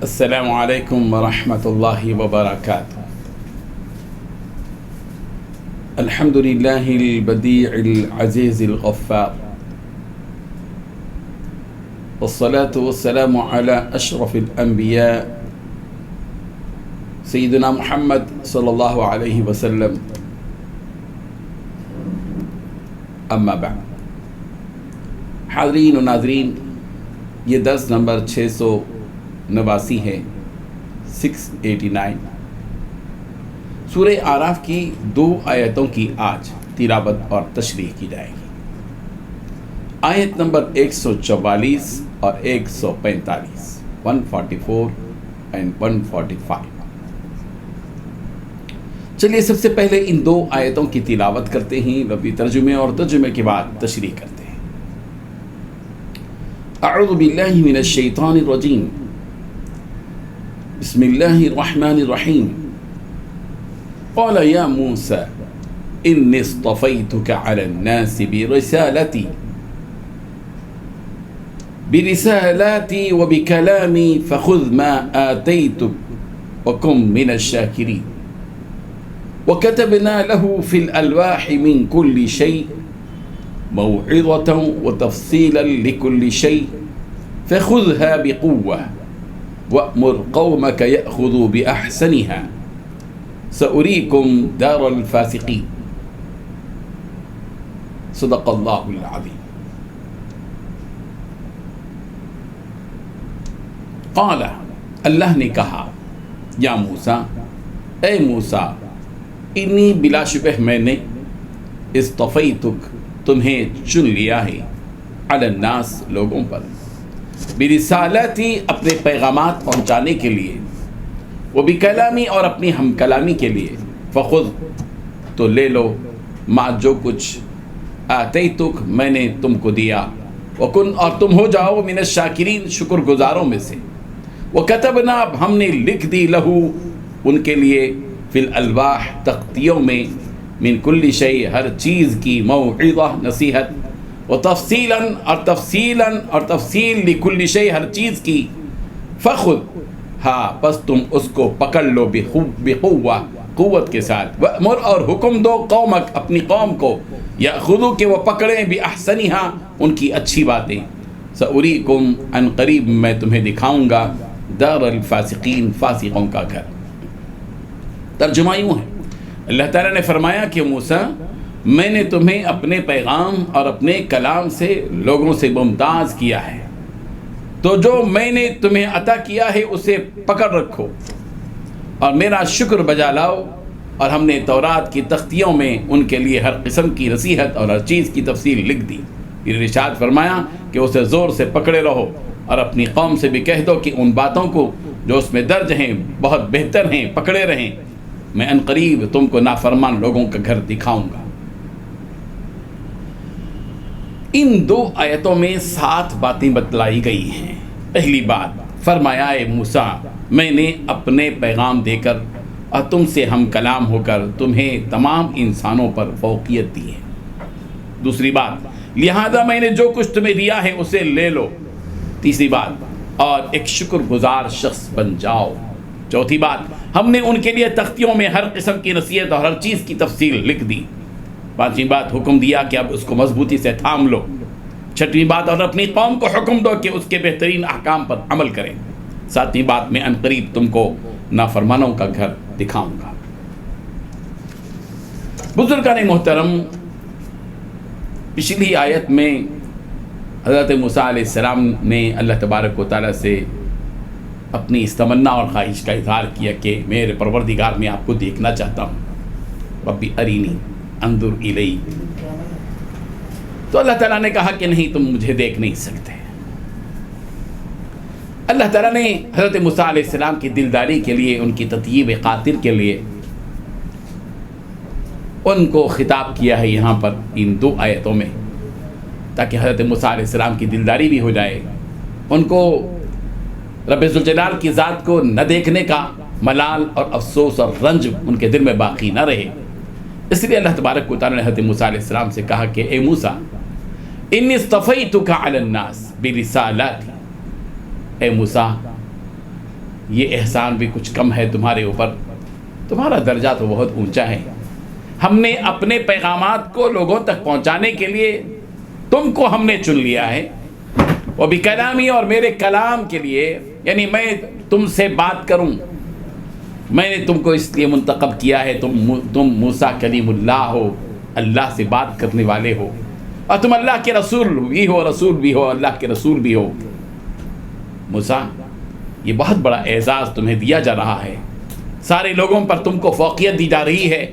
السلام عليكم ورحمة الله وبركاته. الحمد لله البديع العزيز الغفار، والصلاة والسلام على أشرف الأنبياء سيدنا محمد صلى الله عليه وسلم. أما بعد، حاضرین و ناظرین، یہ درس نمبر 689 ہے، 689 سورہ اعراف کی 2 آیتوں کی آج تلاوت اور تشریح کی جائے گی۔ آیت نمبر 144 اور 145، 144 and 145۔ چلیے سب سے پہلے ان 2 آیتوں کی تلاوت کرتے ہیں، لفظی ترجمے اور ترجمے کے بعد تشریح کرتے ہیں۔ اعوذ باللہ من الشیطان الرجیم، بسم اللہ الرحمن الرحیم۔ قال یا موسیٰ انی اصطفیتک علی الناس برسالتی وبکلامی فخذ ما آتیتک وکن من الشاکرین۔ وكتبنا له في الألواح من كل شيء موعظة وتفصيلا لكل شيء فخذها بقوة وأمر قومك يأخذوا بأحسنها سأريكم دار الفاسقين۔ صدق اللہ العظیم۔ قال، اللہ نے کہا، یا موسیٰ، اے موسیٰ، انی بلا شبہ میں نے اصطفیتک تمہیں چن لیا ہے، علی الناس لوگوں پر، برسالتی اپنے پیغامات پہنچانے کے لیے، وہ بکلامی اور اپنی ہم کلامی کے لیے، فخذ تو لے لو، ما جو کچھ آتیتک میں نے تم کو دیا، وکن اور تم ہو جاؤ من الشاکرین شکر گزاروں میں سے، وکتبنا اب ہم نے لکھ دی لہو ان کے لیے، فی الالواح تختیوں میں، من کل شیء ہر چیز کی، موعظہ نصیحت، و تفصیلاً اور تفصیل لکل شیء ہر چیز کی، فخذ ہاں پس تم اس کو پکڑ لو، بقوہ قوت کے ساتھ، وامر اور حکم دو، قومک اپنی قوم کو، یاخذوا کہ وہ پکڑیں، باحسنھا ان کی اچھی باتیں، ساریکم ان قریب میں تمہیں دکھاؤں گا، دار الفاسقین فاسقوں کا گھر۔ ترجمہ یوں ہے، اللہ تعالیٰ نے فرمایا کہ موسیٰ، میں نے تمہیں اپنے پیغام اور اپنے کلام سے لوگوں سے ممتاز کیا ہے، تو جو میں نے تمہیں عطا کیا ہے اسے پکڑ رکھو اور میرا شکر بجا لاؤ۔ اور ہم نے تورات کی تختیوں میں ان کے لیے ہر قسم کی نصیحت اور ہر چیز کی تفصیل لکھ دی۔ پھر ارشاد فرمایا کہ اسے زور سے پکڑے رہو اور اپنی قوم سے بھی کہہ دو کہ ان باتوں کو جو اس میں درج ہیں بہت بہتر ہیں، پکڑے رہیں، میں ان قریب تم کو نافرمان لوگوں کا گھر دکھاؤں گا۔ ان 2 آیتوں میں 7 باتیں بتلائی گئی ہیں۔ پہلی بات، فرمایا اے موسیٰ، میں نے اپنے پیغام دے کر اور تم سے ہم کلام ہو کر تمہیں تمام انسانوں پر فوقیت دی ہے۔ دوسری بات، لہذا میں نے جو کچھ تمہیں دیا ہے اسے لے لو۔ تیسری بات، اور ایک شکر گزار شخص بن جاؤ۔ چوتھی بات، ہم نے ان کے لیے تختیوں میں ہر قسم کی نصیحت اور ہر چیز کی تفصیل لکھ دی۔ پانچویں بات، حکم دیا کہ اب اس کو مضبوطی سے تھام لو۔ چھٹویں بات، اور اپنی قوم کو حکم دو کہ اس کے بہترین احکام پر عمل کریں۔ ساتویں بات، میں عنقریب تم کو نافرمانوں کا گھر دکھاؤں گا۔ بزرگان محترم، پچھلی آیت میں حضرت موسیٰ علیہ السلام نے اللہ تبارک و تعالیٰ سے اپنی اس تمنا اور خواہش کا اظہار کیا کہ میرے پروردگار میں آپ کو دیکھنا چاہتا ہوں، ربی ارینی انظر الیک۔ تو اللہ تعالیٰ نے کہا کہ نہیں، تم مجھے دیکھ نہیں سکتے۔ اللہ تعالیٰ نے حضرت موسیٰ علیہ السلام کی دلداری کے لیے، ان کی تطیب خاطر کے لیے ان کو خطاب کیا ہے یہاں پر ان 2 آیتوں میں، تاکہ حضرت موسیٰ علیہ السلام کی دلداری بھی ہو جائے، ان کو رب ذوالجلال کی ذات کو نہ دیکھنے کا ملال اور افسوس اور رنج ان کے دل میں باقی نہ رہے۔ اس لیے اللہ تبارک و تعالیٰ نے حضرت موسیٰ علیہ السلام سے کہا کہ اے موسیٰ، انی اصطفیتک علی الناس برسالاتی، اے موسیٰ یہ احسان بھی کچھ کم ہے تمہارے اوپر، تمہارا درجہ تو بہت اونچا ہے، ہم نے اپنے پیغامات کو لوگوں تک پہنچانے کے لیے تم کو ہم نے چن لیا ہے، وہ بھی کلامی، اور میرے کلام کے لیے، یعنی میں تم سے بات کروں، میں نے تم کو اس لیے منتخب کیا ہے، تم موسیٰ کلیم اللہ ہو، اللہ سے بات کرنے والے ہو، اور تم اللہ کے رسول بھی ہو، اللہ کے رسول بھی ہو۔ موسیٰ یہ بہت بڑا اعزاز تمہیں دیا جا رہا ہے، سارے لوگوں پر تم کو فوقیت دی جا رہی ہے۔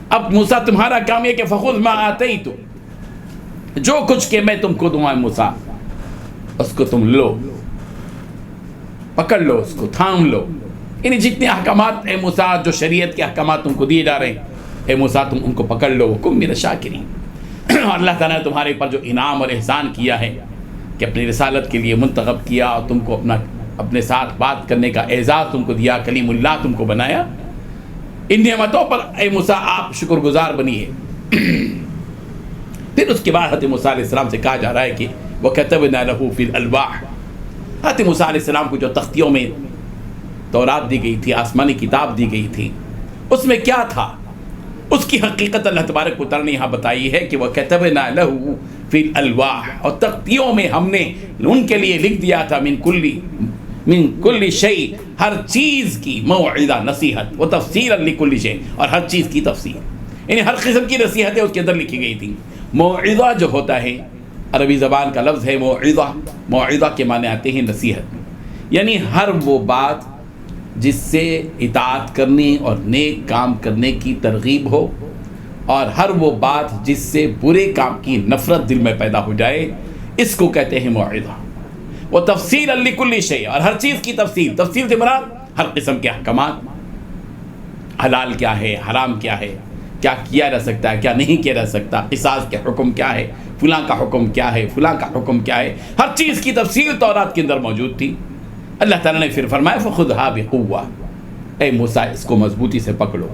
اب موسیٰ تمہارا کام یہ کہ فخذ ما آتیتک، جو کچھ کہ میں تم کو دوں اے موسیٰ اس کو تم لو، پکڑ لو، اس کو تھام لو، یعنی جتنے احکامات اے موسیٰ، جو شریعت کے احکامات تم کو دیے جا رہے ہیں اے موسیٰ تم ان کو پکڑ لو، وکن من الشاکرین۔ اور اللہ تعالیٰ نے تمہارے پر جو انعام اور احسان کیا ہے کہ اپنی رسالت کے لیے منتخب کیا اور تم کو اپنے ساتھ بات کرنے کا اعزاز تم کو دیا، کلیم اللہ تم کو بنایا، ان نعمتوں پر اے موسیٰ آپ شکر گزار بنیے۔ پھر اس کے بعد حضرت موسیٰ علیہ السلام سے کہا جا رہا ہے کہ وَكَتَبْنَا لَهُ فِي الْأَلْوَاحِ، حضرت موسیٰ علیہ السلام کو جو تختیوں میں تورات دی گئی تھی، آسمانی کتاب دی گئی تھی، اس میں کیا تھا، اس کی حقیقت اللہ تبارک و تعالیٰ نے یہاں بتائی ہے کہ وَكَتَبْنَا لَهُ فِي الْأَلْوَاحِ، اور تختیوں میں ہم نے ان کے لیے لکھ دیا تھا من کل شیء، ہر چیز کی موعظہ، نصیحت، و تفصیلا لکل شیء، اور ہر چیز کی تفصیل، یعنی ہر قسم کی نصیحتیں اس کے اندر لکھی گئی تھیں۔ موعظہ جو ہوتا ہے عربی زبان کا لفظ ہے موعظہ، موعظہ کے معنی آتے ہیں نصیحت، یعنی ہر وہ بات جس سے اطاعت کرنے اور نیک کام کرنے کی ترغیب ہو، اور ہر وہ بات جس سے برے کام کی نفرت دل میں پیدا ہو جائے، اس کو کہتے ہیں موعظہ۔ وہ تفصیل لکل شیء، اور ہر چیز کی تفصیل، تفصیل سے مراد ہر قسم کے احکامات، حلال کیا ہے، حرام کیا ہے، کیا کیا جا سکتا ہے، کیا نہیں کیا جا سکتا، قصاص کے حکم کیا ہے، فلاں کا حکم کیا ہے، فلاں کا حکم کیا ہے، ہر چیز کی تفصیل تورات کے اندر موجود تھی۔ اللہ تعالیٰ نے پھر فرمایا فخذھا بقوہ، اے موسیٰ اس کو مضبوطی سے پکڑو،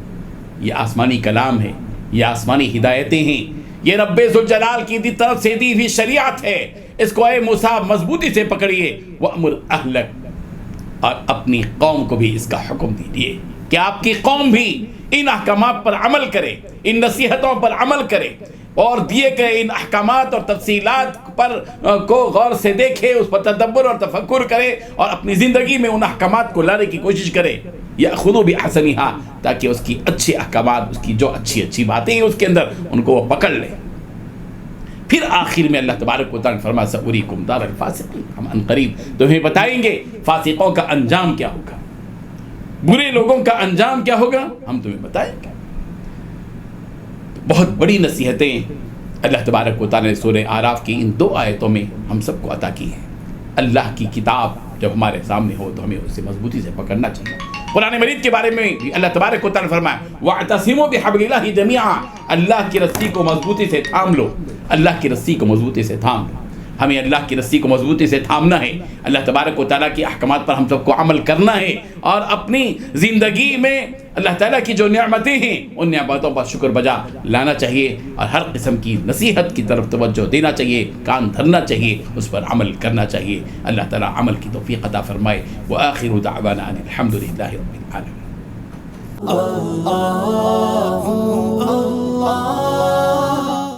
یہ آسمانی کلام ہے، یہ آسمانی ہدایتیں ہیں، یہ رب ذوالجلال کی طرف سے دی ہوئی شریعت ہے، اس کو اے موسیٰ مضبوطی سے پکڑیے، وَأْمُرْ أَهْلَكَ، اور اپنی قوم کو بھی اس کا حکم دیجیے کہ آپ کی قوم بھی ان احکامات پر عمل کرے، ان نصیحتوں پر عمل کرے، اور دیے گئے ان احکامات اور تفصیلات پر کو غور سے دیکھے، اس پر تدبر اور تفکر کرے، اور اپنی زندگی میں ان احکامات کو لانے کی کوشش کرے، یأخذوا بأحسنها، تاکہ اس کی اچھے احکامات، اس کی جو اچھی اچھی باتیں ہیں اس کے اندر، ان کو وہ پکڑ لے۔ پھر آخر میں اللہ تبارک و تعالیٰ نے فرمایا سأریکم دار الفاسقین، ہم ان قریب تمہیں بتائیں گے فاسقوں کا انجام کیا ہوگا، برے لوگوں کا انجام کیا ہوگا، ہم تمہیں بتائیں گے۔ بہت بڑی نصیحتیں اللہ تبارک و تعالیٰ نے سورہ اعراف کی ان 2 آیتوں میں ہم سب کو عطا کی ہیں۔ اللہ کی کتاب جب ہمارے سامنے ہو تو ہمیں اسے مضبوطی سے پکڑنا چاہیے۔ قرآن مجید کے بارے میں بھی اللہ تبارک و تعالیٰ نے فرمایا وَاعْتَصِمُوا بِحَبْلِ اللَّهِ جَمِيعًا، اللہ کی رسی کو مضبوطی سے تھام لو، اللہ کی رسی کو مضبوطی سے تھام لو۔ ہمیں اللہ کی رسی کو مضبوطی سے تھامنا ہے، اللہ تبارک و تعالیٰ کے احکامات پر ہم سب کو عمل کرنا ہے، اور اپنی زندگی میں اللہ تعالیٰ کی جو نعمتیں ہیں ان نعمتوں پر شکر بجا لانا چاہیے، اور ہر قسم کی نصیحت کی طرف توجہ دینا چاہیے، کان دھرنا چاہیے، اس پر عمل کرنا چاہیے۔ اللہ تعالیٰ عمل کی توفیق عطا فرمائے۔ وآخر دعوانا ان الحمد للہ رب العالمین۔